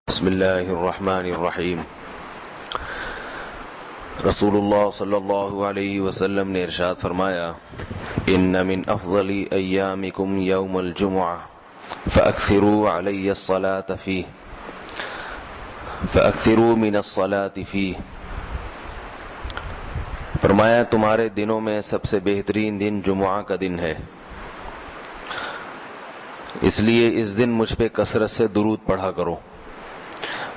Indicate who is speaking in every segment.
Speaker 1: بسم اللہ الرحمن الرحیم۔ رسول اللہ صلی اللہ علیہ وسلم نے ارشاد فرمایا، ان من افضل ایامکم یوم الجمعہ فاکثروا علی الصلاة فیہ فاکثروا من الصلاة فیہ۔ فرمایا تمہارے دنوں میں سب سے بہترین دن جمعہ کا دن ہے، اس لیے اس دن مجھ پہ کثرت سے درود پڑھا کرو۔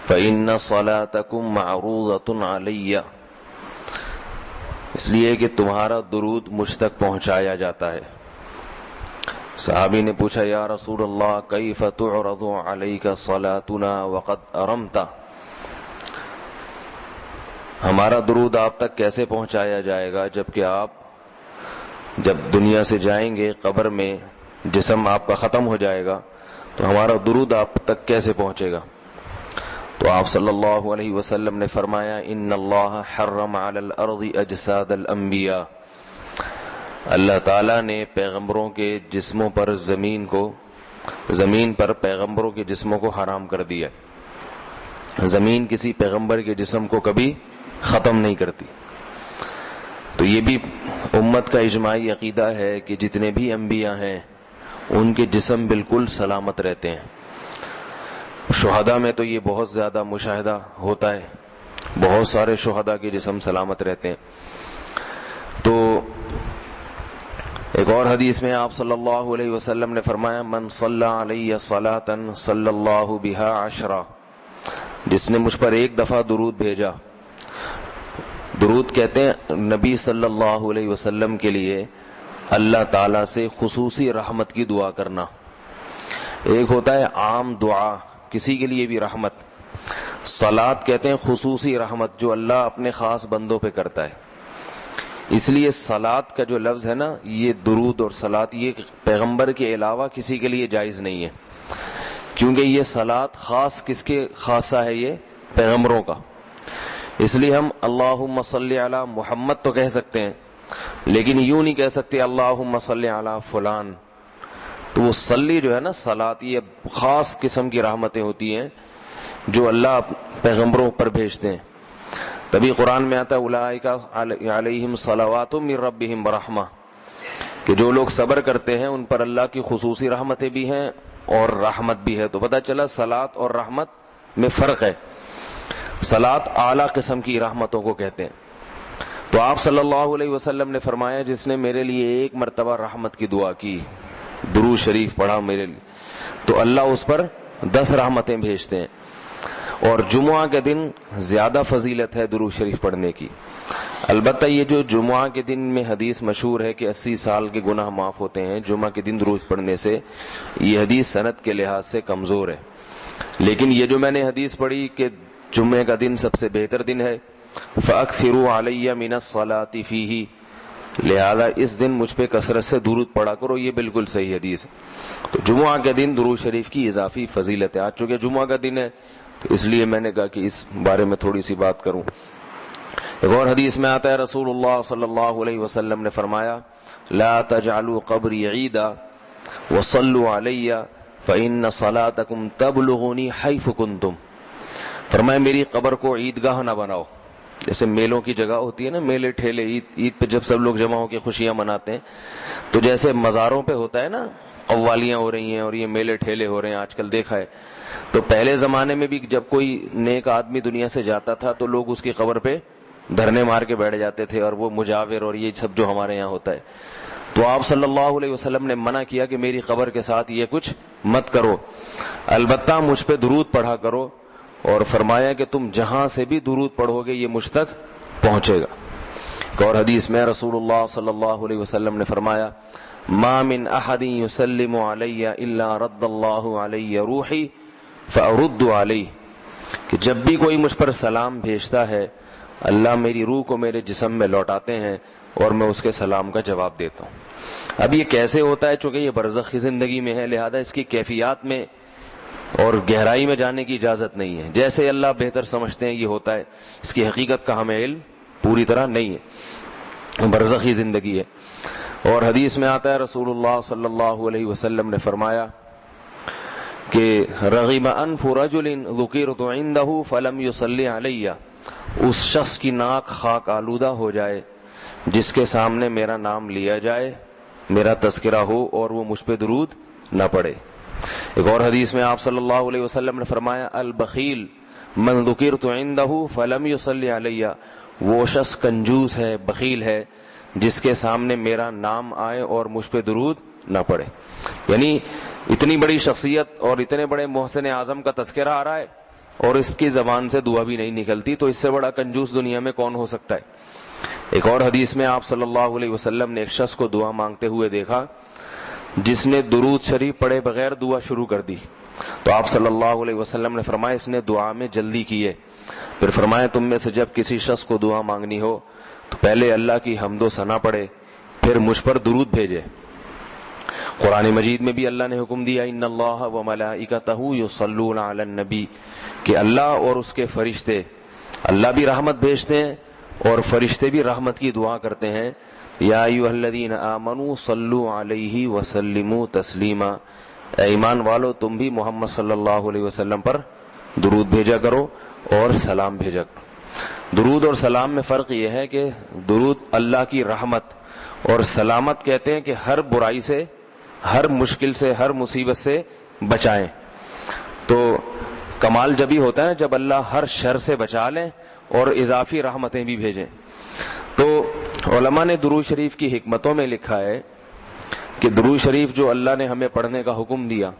Speaker 1: فَإِنَّ صَلَاتَكُمْ مَعْرُوضَةٌ عَلَيَّ، اس لیے کہ تمہارا درود مجھ تک پہنچایا جاتا ہے۔ صحابی نے پوچھا، یا رسول اللہ کیف تعرض علیک صلاتنا وقد ارمت، ہمارا درود آپ تک کیسے پہنچایا جائے گا جبکہ آپ جب دنیا سے جائیں گے، قبر میں جسم آپ کا ختم ہو جائے گا، تو ہمارا درود آپ تک کیسے پہنچے گا؟ تو آپ صلی اللہ علیہ وسلم نے فرمایا، ان اللہ حرم علی الارض اجساد الانبیاء، اللہ تعالیٰ نے پیغمبروں کے جسموں پر زمین پر پیغمبروں کے جسموں کو حرام کر دیا۔ زمین کسی پیغمبر کے جسم کو کبھی ختم نہیں کرتی۔ تو یہ بھی امت کا اجماعی عقیدہ ہے کہ جتنے بھی انبیاء ہیں ان کے جسم بالکل سلامت رہتے ہیں۔ شہداء میں تو یہ بہت زیادہ مشاہدہ ہوتا ہے، بہت سارے شہداء کے جسم سلامت رہتے ہیں۔ تو ایک اور حدیث میں آپ صلی اللہ علیہ وسلم نے فرمایا، من صلی علیہ صلاۃ صلی اللہ بہا عشرہ، جس نے مجھ پر ایک دفعہ درود بھیجا۔ درود کہتے ہیں نبی صلی اللہ علیہ وسلم کے لیے اللہ تعالیٰ سے خصوصی رحمت کی دعا کرنا۔ ایک ہوتا ہے عام دعا، کسی کے لیے بھی رحمت، صلات کہتے ہیں خصوصی رحمت جو اللہ اپنے خاص بندوں پہ کرتا ہے۔ اس لیے صلات کا جو لفظ ہے نا، یہ درود اور صلات یہ پیغمبر کے علاوہ کسی کے لیے جائز نہیں ہے، کیونکہ یہ صلات خاص کس کے خاصہ ہے؟ یہ پیغمبروں کا۔ اس لیے ہم اللہم صلی علی محمد تو کہہ سکتے ہیں، لیکن یوں نہیں کہہ سکتے اللہم صلی علی فلان۔ تو وہ صلی جو ہے نا، صلات، یہ خاص قسم کی رحمتیں ہوتی ہیں جو اللہ پیغمبروں پر بھیجتے ہیں۔ تبھی قرآن میں آتا ہے اولئک علیہم صلوات من ربہم ورحمہ، کہ جو لوگ صبر کرتے ہیں ان پر اللہ کی خصوصی رحمتیں بھی ہیں اور رحمت بھی ہے۔ تو پتہ چلا صلات اور رحمت میں فرق ہے۔ صلات اعلیٰ قسم کی رحمتوں کو کہتے ہیں۔ تو آپ صلی اللہ علیہ وسلم نے فرمایا، جس نے میرے لیے ایک مرتبہ رحمت کی دعا کی، درود شریف پڑھا میرے لیے، تو اللہ اس پر 10 رحمتیں بھیجتے ہیں۔ اور جمعہ کے دن زیادہ فضیلت ہے درود شریف پڑھنے کی۔ البتہ یہ جو جمعہ کے دن میں حدیث مشہور ہے کہ 80 سال کے گناہ معاف ہوتے ہیں جمعہ کے دن درود پڑھنے سے، یہ حدیث سند کے لحاظ سے کمزور ہے۔ لیکن یہ جو میں نے حدیث پڑھی کہ جمعہ کا دن سب سے بہتر دن ہے، فَأَكْثِرُوا عَلَيَّ مِنَ الصَّلَاةِ فِيهِ، لہذا اس دن مجھ پہ کثرت سے درود پڑھا کرو، یہ بالکل صحیح حدیث ہے۔ تو جمعہ کے دن درود شریف کی اضافی فضیلت ہے۔ آج چونکہ جمعہ کا دن ہے تو اس لیے میں نے کہا کہ اس بارے میں تھوڑی سی بات کروں۔ ایک اور حدیث میں آتا ہے، رسول اللہ صلی اللہ علیہ وسلم نے فرمایا، لا تجعلوا قبری عیدا وصلوا علی فإن صلاتکم تبلغنی حیث کنتم۔ فرمایا میری قبر کو عیدگاہ نہ بناؤ، جیسے میلوں کی جگہ ہوتی ہے نا، میلے ٹھیلے، عید پہ جب سب لوگ جمع ہو کے خوشیاں مناتے ہیں، تو جیسے مزاروں پہ ہوتا ہے نا، قوالیاں ہو رہی ہیں اور یہ میلے ٹھیلے ہو رہے ہیں، آج کل دیکھا ہے۔ تو پہلے زمانے میں بھی جب کوئی نیک آدمی دنیا سے جاتا تھا تو لوگ اس کی قبر پہ دھرنے مار کے بیٹھ جاتے تھے، اور وہ مجاور اور یہ سب جو ہمارے یہاں ہوتا ہے۔ تو آپ صلی اللہ علیہ وسلم نے منع کیا کہ میری قبر کے ساتھ یہ کچھ مت کرو، البتہ مجھ پہ درود پڑھا کرو، اور فرمایا کہ تم جہاں سے بھی درود پڑھو گے یہ مجھ تک پہنچے گا۔ ایک اور حدیث میں رسول اللہ صلی اللہ علیہ وسلم نے فرمایا، ما من احد یسلم علی الا رد اللہ علی روحی فارد علیہ، کہ جب بھی کوئی مجھ پر سلام بھیجتا ہے اللہ میری روح کو میرے جسم میں لوٹاتے ہیں اور میں اس کے سلام کا جواب دیتا ہوں۔ اب یہ کیسے ہوتا ہے؟ چونکہ یہ برزخی زندگی میں ہے، لہذا اس کی کیفیات میں اور گہرائی میں جانے کی اجازت نہیں ہے۔ جیسے اللہ بہتر سمجھتے ہیں یہ ہوتا ہے، اس کی حقیقت کا ہمیں علم پوری طرح نہیں ہے، برزخی زندگی ہے۔ اور حدیث میں آتا ہے رسول اللہ صلی اللہ علیہ وسلم نے فرمایا کہ رغم انف رجل ذکرت عنده فلم يصلی علی، اس شخص کی ناک خاک آلودہ ہو جائے جس کے سامنے میرا نام لیا جائے، میرا تذکرہ ہو اور وہ مجھ پہ درود نہ پڑے۔ ایک اور حدیث میں آپ صلی اللہ علیہ وسلم نے فرمایا البخیل من ذکرت عنده فلم يصلی علی، وہ شخص کنجوس ہے، بخیل ہے جس کے سامنے میرا نام آئے اور مجھ پہ درود نہ پڑے۔ یعنی اتنی بڑی شخصیت اور اتنے بڑے محسن اعظم کا تذکرہ آ رہا ہے اور اس کی زبان سے دعا بھی نہیں نکلتی، تو اس سے بڑا کنجوس دنیا میں کون ہو سکتا ہے۔ ایک اور حدیث میں آپ صلی اللہ علیہ وسلم نے ایک شخص کو دعا مانگتے ہوئے دیکھا جس نے درود شریف پڑھے بغیر دعا شروع کر دی، تو آپ صلی اللہ علیہ وسلم نے فرمایا اس نے دعا میں جلدی کی ہے۔ پھر فرمایا تم میں سے جب کسی شخص کو دعا مانگنی ہو تو پہلے اللہ کی حمد و ثنا پڑھے، پھر مجھ پر درود بھیجے۔ قرآن مجید میں بھی اللہ نے حکم دیا ان اللہ وملائکتہ یصلون علی النبی، کہ اللہ اور اس کے فرشتے، اللہ بھی رحمت بھیجتے ہیں اور فرشتے بھی رحمت کی دعا کرتے ہیں۔ یا ایھا الذین آمنوا صلوا علیہ وسلموا تسلیما، اے ایمان والو تم بھی محمد صلی اللہ علیہ وسلم پر درود بھیجا کرو اور سلام بھیجا کرو۔ درود اور سلام میں فرق یہ ہے کہ درود اللہ کی رحمت اور سلامت کہتے ہیں کہ ہر برائی سے، ہر مشکل سے، ہر مصیبت سے بچائیں۔ تو کمال جبھی ہوتا ہے جب اللہ ہر شر سے بچا لیں اور اضافی رحمتیں بھی بھیجیں۔ تو علماء نے درود شریف کی حکمتوں میں لکھا ہے کہ درود شریف جو اللہ نے ہمیں پڑھنے کا حکم دیا،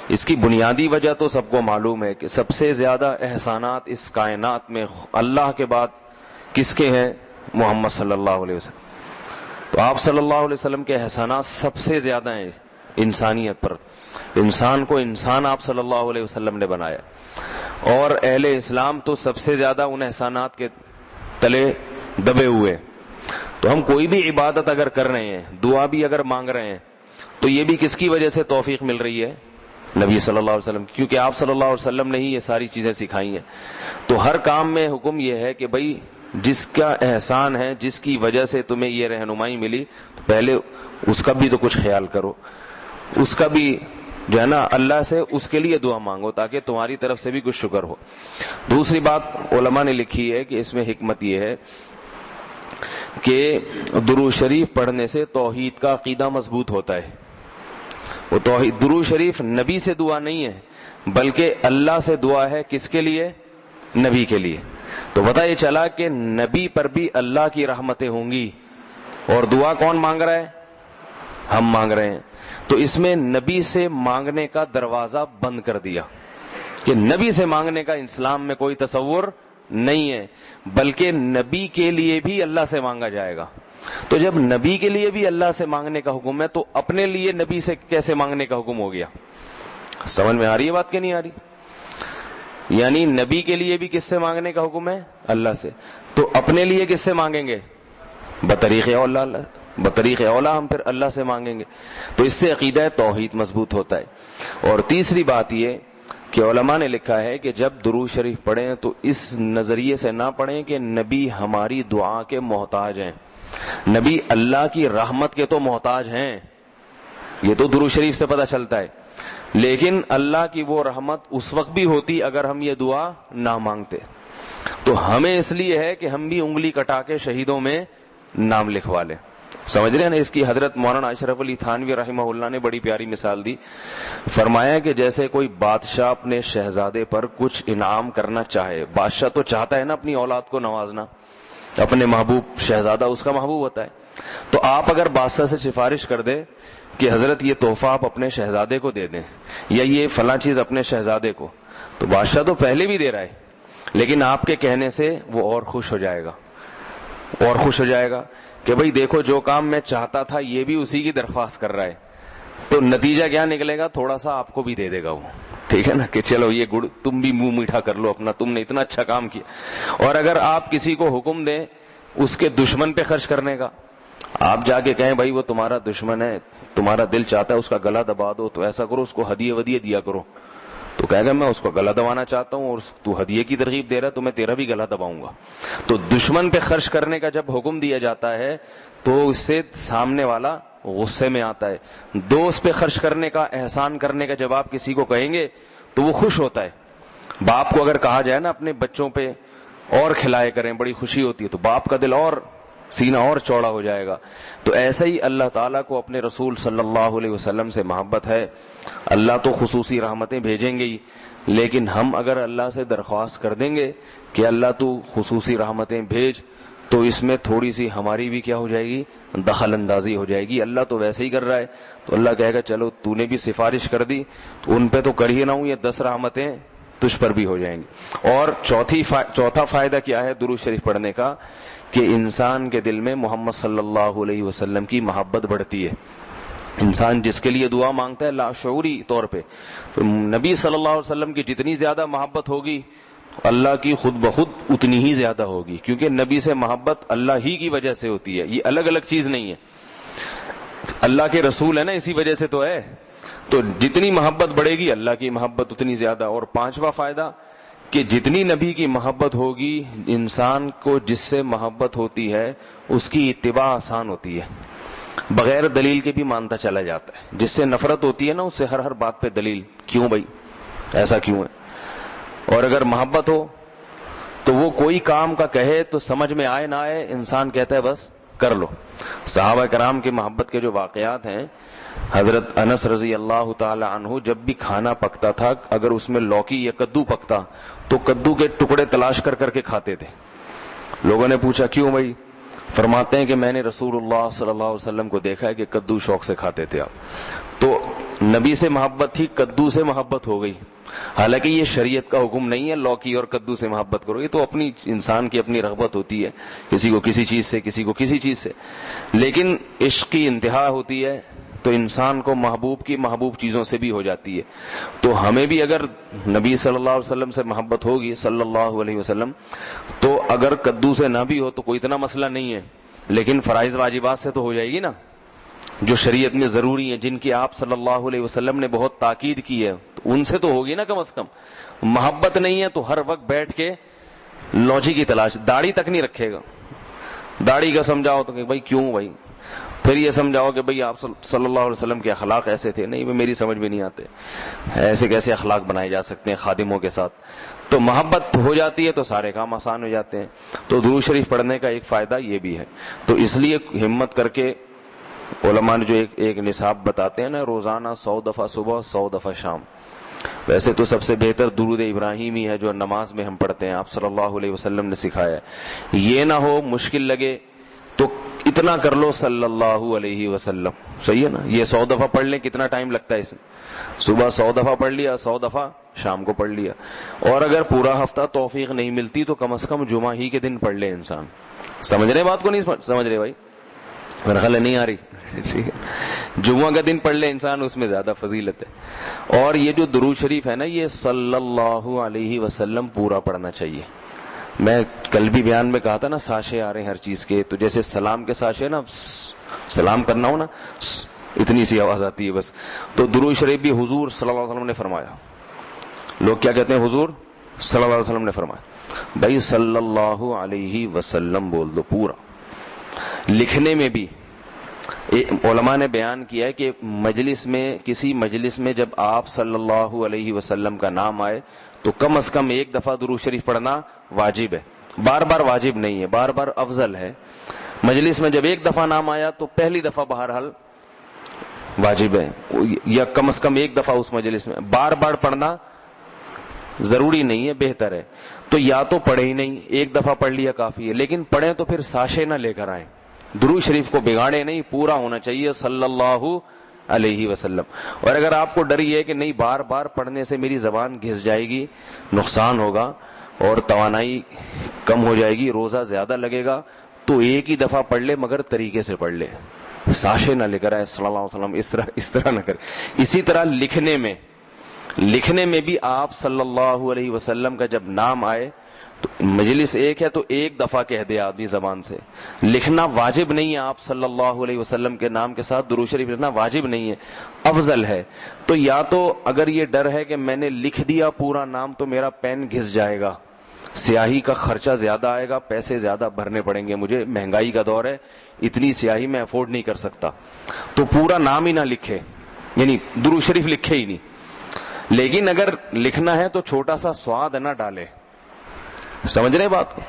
Speaker 1: اس کی بنیادی وجہ تو سب کو معلوم ہے کہ سب سے زیادہ احسانات اس کائنات میں اللہ کے بعد کس کے ہیں؟ محمد صلی اللہ علیہ وسلم۔ تو آپ صلی اللہ علیہ وسلم کے احسانات سب سے زیادہ ہیں انسانیت پر، انسان کو انسان آپ صلی اللہ علیہ وسلم نے بنایا، اور اہل اسلام تو سب سے زیادہ ان احسانات کے تلے دبے ہوئے۔ تو ہم کوئی بھی عبادت اگر کر رہے ہیں، دعا بھی اگر مانگ رہے ہیں، تو یہ بھی کس کی وجہ سے توفیق مل رہی ہے؟ نبی صلی اللہ علیہ وسلم، کیونکہ آپ صلی اللہ علیہ وسلم نے ہی یہ ساری چیزیں سکھائی ہیں۔ تو ہر کام میں حکم یہ ہے کہ بھائی جس کا احسان ہے، جس کی وجہ سے تمہیں یہ رہنمائی ملی، تو پہلے اس کا بھی تو کچھ خیال کرو، اس کا بھی جو ہے نا اللہ سے اس کے لیے دعا مانگو تاکہ تمہاری طرف سے بھی کچھ شکر ہو۔ دوسری بات علماء نے لکھی ہے کہ اس میں حکمت یہ ہے کہ درود شریف پڑھنے سے توحید کا عقیدہ مضبوط ہوتا ہے۔ وہ توحید، درود شریف نبی سے دعا نہیں ہے بلکہ اللہ سے دعا ہے، کس کے لیے؟ نبی کے لیے۔ تو پتہ یہ چلا کہ نبی پر بھی اللہ کی رحمتیں ہوں گی، اور دعا کون مانگ رہا ہے؟ ہم مانگ رہے ہیں۔ تو اس میں نبی سے مانگنے کا دروازہ بند کر دیا کہ نبی سے مانگنے کا اسلام میں کوئی تصور نہیں ہے، بلکہ نبی کے لیے بھی اللہ سے مانگا جائے گا۔ تو جب نبی کے لیے بھی اللہ سے مانگنے کا حکم ہے تو اپنے لیے نبی سے کیسے مانگنے کا حکم ہو گیا؟ سمجھ میں آ رہی ہے بات کہ نہیں آ رہی؟ یعنی نبی کے لیے بھی کس سے مانگنے کا حکم ہے؟ اللہ سے۔ تو اپنے لیے کس سے مانگیں گے؟ بطریق اولا، بطریق اولا ہم پھر اللہ سے مانگیں گے۔ تو اس سے عقیدہ توحید مضبوط ہوتا ہے۔ اور تیسری بات یہ کہ علماء نے لکھا ہے کہ جب درود شریف پڑھیں تو اس نظریے سے نہ پڑھیں کہ نبی ہماری دعا کے محتاج ہیں، نبی اللہ کی رحمت کے تو محتاج ہیں، یہ تو درود شریف سے پتہ چلتا ہے، لیکن اللہ کی وہ رحمت اس وقت بھی ہوتی اگر ہم یہ دعا نہ مانگتے۔ تو ہمیں اس لیے ہے کہ ہم بھی انگلی کٹا کے شہیدوں میں نام لکھوا لیں۔ سمجھ رہے ہیں نا؟ اس کی حضرت مولانا اشرف علی تھانوی رحمہ اللہ نے بڑی پیاری مثال دی، فرمایا کہ جیسے کوئی بادشاہ اپنے شہزادے پر کچھ انعام کرنا چاہے، بادشاہ تو چاہتا ہے نا اپنی اولاد کو نوازنا، اپنے محبوب، شہزادہ اس کا محبوب ہوتا ہے، تو آپ اگر بادشاہ سے سفارش کر دیں کہ حضرت یہ تحفہ آپ اپنے شہزادے کو دے دیں یا یہ فلاں چیز اپنے شہزادے کو، تو بادشاہ تو پہلے بھی دے رہا ہے لیکن آپ کے کہنے سے وہ اور خوش ہو جائے گا، اور خوش ہو جائے گا کہ بھئی دیکھو جو کام میں چاہتا تھا یہ بھی اسی کی درخواست کر رہا ہے، تو نتیجہ کیا نکلے گا؟ تھوڑا سا آپ کو بھی دے دے گا وہ، ٹھیک ہے نا، کہ چلو یہ گڑ تم بھی منہ میٹھا کر لو اپنا، تم نے اتنا اچھا کام کیا۔ اور اگر آپ کسی کو حکم دیں اس کے دشمن پہ خرچ کرنے کا، آپ جا کے کہیں بھائی وہ تمہارا دشمن ہے، تمہارا دل چاہتا ہے اس کا گلا دبا دو، تو ایسا کرو اس کو ہدیے ودیے دیا کرو، تو کہے گا میں اس کو گلا دبانا چاہتا ہوں اور تو ہدیے کی ترغیب دے رہا ہے تو میں تیرا بھی گلا دباؤں گا۔ تو دشمن پہ خرچ کرنے کا جب حکم دیا جاتا ہے تو اس سے سامنے والا غصے میں آتا ہے. دوست پہ خرچ کرنے کا, احسان کرنے کا جب آپ کسی کو کہیں گے تو وہ خوش ہوتا ہے. باپ کو اگر کہا جائے نا اپنے بچوں پہ اور کھلائے کریں, بڑی خوشی ہوتی ہے, تو باپ کا دل اور سینہ اور چوڑا ہو جائے گا. تو ایسا ہی اللہ تعالیٰ کو اپنے رسول صلی اللہ علیہ وسلم سے محبت ہے. اللہ تو خصوصی رحمتیں بھیجیں گے ہی, لیکن ہم اگر اللہ سے درخواست کر دیں گے کہ اللہ تو خصوصی رحمتیں بھیج, تو اس میں تھوڑی سی ہماری بھی کیا ہو جائے گی, دخل اندازی ہو جائے گی. اللہ تو ویسے ہی کر رہا ہے, تو اللہ کہے گا چلو تو نے بھی سفارش کر دی تو ان پہ تو کر ہی نہ ہوں, یہ 10 رحمتیں تجھ پر بھی ہو جائیں گی. اور چوتھا فائدہ کیا ہے درود شریف پڑھنے کا, کہ انسان کے دل میں محمد صلی اللہ علیہ وسلم کی محبت بڑھتی ہے. انسان جس کے لیے دعا مانگتا ہے لاشعوری طور پہ, تو نبی صلی اللہ علیہ وسلم کی جتنی زیادہ محبت ہوگی اللہ کی خود بخود اتنی ہی زیادہ ہوگی, کیونکہ نبی سے محبت اللہ ہی کی وجہ سے ہوتی ہے, یہ الگ الگ چیز نہیں ہے. اللہ کے رسول ہے نا, اسی وجہ سے تو ہے. تو جتنی محبت بڑھے گی اللہ کی محبت اتنی زیادہ. اور پانچواں فائدہ کہ جتنی نبی کی محبت ہوگی, انسان کو جس سے محبت ہوتی ہے اس کی اتباع آسان ہوتی ہے, بغیر دلیل کے بھی مانتا چلا جاتا ہے. جس سے نفرت ہوتی ہے نا, اس سے ہر بات پہ دلیل, کیوں بھائی ایسا کیوں ہے. اور اگر محبت ہو تو وہ کوئی کام کا کہے تو سمجھ میں آئے نہ آئے, انسان کہتا ہے بس کر لو. صحابہ کرام کی محبت کے جو واقعات ہیں, حضرت انس رضی اللہ تعالی عنہ جب بھی کھانا پکتا تھا, اگر اس میں لوکی یا کدو پکتا تو کدو کے ٹکڑے تلاش کر کر کے کھاتے تھے. لوگوں نے پوچھا کیوں بھائی, فرماتے ہیں کہ میں نے رسول اللہ صلی اللہ علیہ وسلم کو دیکھا ہے کہ کدو شوق سے کھاتے تھے آپ. تو نبی سے محبت تھی, کدو سے محبت ہو گئی. حالانکہ یہ شریعت کا حکم نہیں ہے لوکی اور کدو سے محبت کرو, یہ تو اپنی انسان کی اپنی رغبت ہوتی ہے, کسی کو کسی چیز سے, کسی کو کسی چیز سے. لیکن عشق کی انتہا ہوتی ہے تو انسان کو محبوب چیزوں سے بھی ہو جاتی ہے. تو ہمیں بھی اگر نبی صلی اللہ علیہ وسلم سے محبت ہوگی صلی اللہ علیہ وسلم, تو اگر کدو سے نہ بھی ہو تو کوئی اتنا مسئلہ نہیں ہے, لیکن فرائض واجبات سے تو ہو جائے گی نا, جو شریعت میں ضروری ہیں, جن کی آپ صلی اللہ علیہ وسلم نے بہت تاکید کی ہے, تو ان سے تو ہوگی نا کم از کم. محبت نہیں ہے تو ہر وقت بیٹھ کے لوجی کی تلاش, داڑھی تک نہیں رکھے گا. داڑھی کا سمجھاؤ تو کہ بھائی کیوں بھائی, پھر یہ سمجھاؤ کہ بھئی آپ صلی اللہ علیہ وسلم کے اخلاق ایسے تھے, نہیں میری سمجھ میں نہیں آتے, ایسے کیسے اخلاق بنائے جا سکتے ہیں خادموں کے ساتھ. تو محبت ہو جاتی ہے تو سارے کام آسان ہو جاتے ہیں. تو درود شریف پڑھنے کا ایک فائدہ یہ بھی ہے. تو اس لیے ہمت کر کے علماء نے جو ایک نصاب بتاتے ہیں نا, روزانہ 100 دفعہ صبح 100 دفعہ شام. ویسے تو سب سے بہتر درود ابراہیمی ہے جو نماز میں ہم پڑھتے ہیں, آپ صلی اللہ علیہ وسلم نے سکھایا ہے. یہ نہ ہو مشکل لگے تو اتنا کر لو صلی اللہ علیہ وسلم, صحیح ہے نا. یہ 100 دفعہ پڑھ لیں, کتنا ٹائم لگتا ہے اس میں, صبح 100 دفعہ پڑھ لیا, 100 دفعہ شام کو پڑھ لیا. اور اگر پورا ہفتہ توفیق نہیں ملتی تو کم از کم جمعہ ہی کے دن پڑھ لے انسان. سمجھ رہے بات کو, نہیں سمجھ رہے بھائی, میرا خیال نہیں آ رہی, ٹھیک ہے. جمعہ کا دن پڑھ لے انسان, اس میں زیادہ فضیلت ہے. اور یہ جو درود شریف ہے نا, یہ صلی اللہ علیہ وسلم پورا پڑھنا چاہیے. میں کل بھی بیان میں کہا تھا نا, ساشے آ رہے ہیں ہر چیز کے, تو جیسے سلام کے ساشے نا, سلام کرنا ہو نا, اتنی سی آواز آتی ہے بس. تو درود شریف بھی حضور صلی اللہ علیہ وسلم نے فرمایا. لوگ کیا کہتے ہیں, حضور صلی اللہ علیہ وسلم نے فرمایا. بھائی صلی اللہ علیہ وسلم بول دو پورا. لکھنے میں بھی علماء نے بیان کیا ہے کہ مجلس میں, کسی مجلس میں جب آپ صلی اللہ علیہ وسلم کا نام آئے تو کم از کم ایک دفعہ درود شریف پڑھنا واجب ہے. بار بار واجب نہیں ہے, بار بار افضل ہے. مجلس میں جب ایک دفعہ نام آیا تو پہلی دفعہ بہرحال واجب ہے, یا کم از کم ایک دفعہ اس مجلس میں. بار بار پڑھنا ضروری نہیں ہے, بہتر ہے. تو یا تو پڑھے ہی نہیں, ایک دفعہ پڑھ لیا کافی ہے, لیکن پڑھیں تو پھر ساشے نہ لے کر آئیں. درود شریف کو بگاڑے نہیں, پورا ہونا چاہیے صلی اللہ علیہ وسلم. اور اگر آپ کو ڈر یہ ہے کہ نہیں بار بار پڑھنے سے میری زبان گھس جائے گی, نقصان ہوگا اور توانائی کم ہو جائے گی, روزہ زیادہ لگے گا, تو ایک ہی دفعہ پڑھ لے, مگر طریقے سے پڑھ لے, ساشے نہ لے کر آئے صلی اللہ علیہ وسلم, اس طرح نہ کرے. اسی طرح لکھنے میں بھی آپ صلی اللہ علیہ وسلم کا جب نام آئے تو مجلس ایک ہے تو ایک دفعہ کہہ دے آدمی زبان سے. لکھنا واجب نہیں ہے, آپ صلی اللہ علیہ وسلم کے نام کے ساتھ درود شریف لکھنا واجب نہیں ہے, افضل ہے. تو یا تو اگر یہ ڈر ہے کہ میں نے لکھ دیا پورا نام تو میرا پین گھس جائے گا, سیاہی کا خرچہ زیادہ آئے گا, پیسے زیادہ بھرنے پڑیں گے, مجھے مہنگائی کا دور ہے, اتنی سیاہی میں افورڈ نہیں کر سکتا, تو پورا نام ہی نہ لکھے, یعنی درود شریف لکھے ہی نہیں. لیکن اگر لکھنا ہے تو چھوٹا سا سواد نہ ڈالے. سمجھ رہے بات کو؟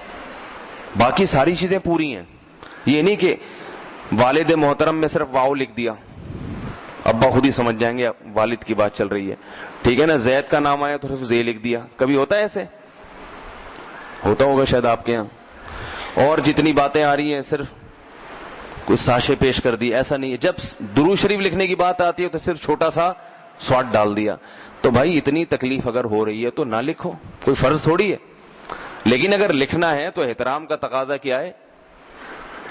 Speaker 1: باقی ساری چیزیں پوری ہیں. یہ نہیں کہ والد محترم میں صرف واو لکھ دیا, ابا خود ہی سمجھ جائیں گے والد کی بات چل رہی ہے, ٹھیک ہے نا. زید کا نام آیا تو صرف زے لکھ دیا. کبھی ہوتا ہے ایسے؟ ہوتا ہوگا شاید آپ کے یہاں. اور جتنی باتیں آ رہی ہیں صرف کچھ ساشے پیش کر دی, ایسا نہیں ہے. جب درود شریف لکھنے کی بات آتی ہے تو صرف چھوٹا سا سواد ڈال دیا. تو بھائی اتنی تکلیف اگر ہو رہی ہے تو نہ لکھو, کوئی فرض تھوڑی ہے. لیکن اگر لکھنا ہے تو احترام کا تقاضا کیا ہے,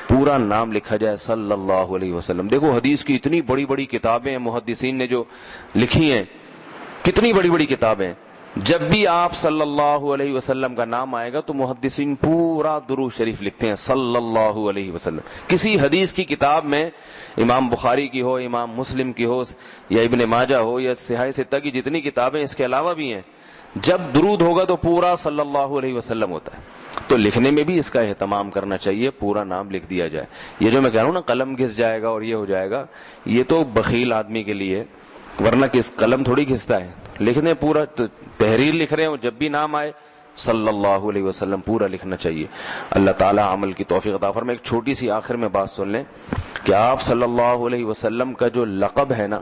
Speaker 1: پورا نام لکھا جائے صلی اللہ علیہ وسلم. دیکھو حدیث کی اتنی بڑی بڑی کتابیں محدثین نے جو لکھی ہیں, کتنی بڑی بڑی کتابیں. جب بھی آپ صلی اللہ علیہ وسلم کا نام آئے گا تو محدثین پورا درود شریف لکھتے ہیں صلی اللہ علیہ وسلم. کسی حدیث کی کتاب میں, امام بخاری کی ہو, امام مسلم کی ہو, یا ابن ماجہ ہو, یا صحیح ستہ کی جتنی کتابیں اس کے علاوہ بھی ہیں, جب درود ہوگا تو پورا صلی اللہ علیہ وسلم ہوتا ہے. تو لکھنے میں بھی اس کا اہتمام کرنا چاہیے, پورا نام لکھ دیا جائے. یہ جو میں کہہ رہا ہوں نا قلم گھس جائے گا اور یہ ہو جائے گا, یہ تو بخیل آدمی کے لیے, ورنہ کس قلم تھوڑی گھستا ہے. لکھنے پورا تحریر لکھ رہے ہوں, جب بھی نام آئے صلی اللہ علیہ وسلم پورا لکھنا چاہیے. اللہ تعالیٰ عمل کی توفیق عطا فرمائے. ایک چھوٹی سی آخر میں بات سن لیں کہ آپ صلی اللہ علیہ وسلم کا جو لقب ہے نا,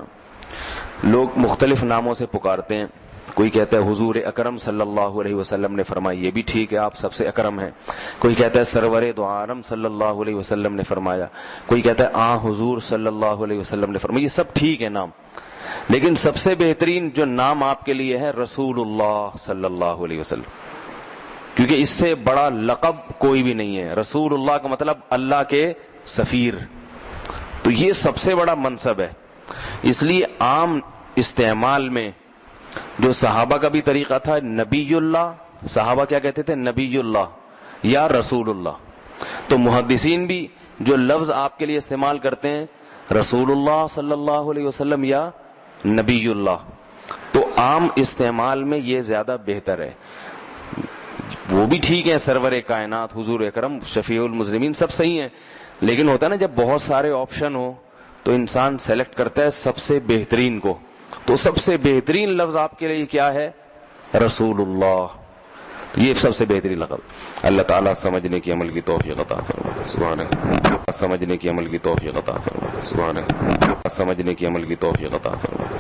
Speaker 1: لوگ مختلف ناموں سے پکارتے ہیں. کوئی کہتا ہے حضور اکرم صلی اللہ علیہ وسلم نے فرمایا, یہ بھی ٹھیک ہے, آپ سب سے اکرم ہیں. کوئی کہتا ہے سرور دو عالم صلی اللہ علیہ وسلم نے فرمایا. کوئی کہتا ہے حضور صلی اللہ علیہ وسلم نے فرمایا. یہ سب ٹھیک ہے نام, لیکن سب سے بہترین جو نام آپ کے لیے ہے رسول اللہ صلی اللہ علیہ وسلم, کیونکہ اس سے بڑا لقب کوئی بھی نہیں ہے. رسول اللہ کا مطلب اللہ کے سفیر, تو یہ سب سے بڑا منصب ہے. اس لیے عام استعمال میں جو صحابہ کا بھی طریقہ تھا, نبی اللہ, صحابہ کیا کہتے تھے, نبی اللہ یا رسول اللہ. تو محدثین بھی جو لفظ آپ کے لیے استعمال کرتے ہیں رسول اللہ صلی اللہ علیہ وسلم یا نبی اللہ, تو عام استعمال میں یہ زیادہ بہتر ہے. وہ بھی ٹھیک ہے, سرور کائنات, حضور اکرم, شفیع المذنبین, سب صحیح ہیں. لیکن ہوتا ہے نا جب بہت سارے آپشن ہو تو انسان سلیکٹ کرتا ہے سب سے بہترین کو. تو سب سے بہترین لفظ آپ کے لیے کیا ہے, رسول اللہ. یہ سب سے بہترین لقب. اللہ تعالیٰ سمجھنے کی عمل کی توفیق عطا فرمائے. سبحان اللہ. سمجھنے کی عمل کی توفیق عطا فرمائے. سبحان اللہ. سمجھنے کی عمل کی توفیق عطا فرمائے.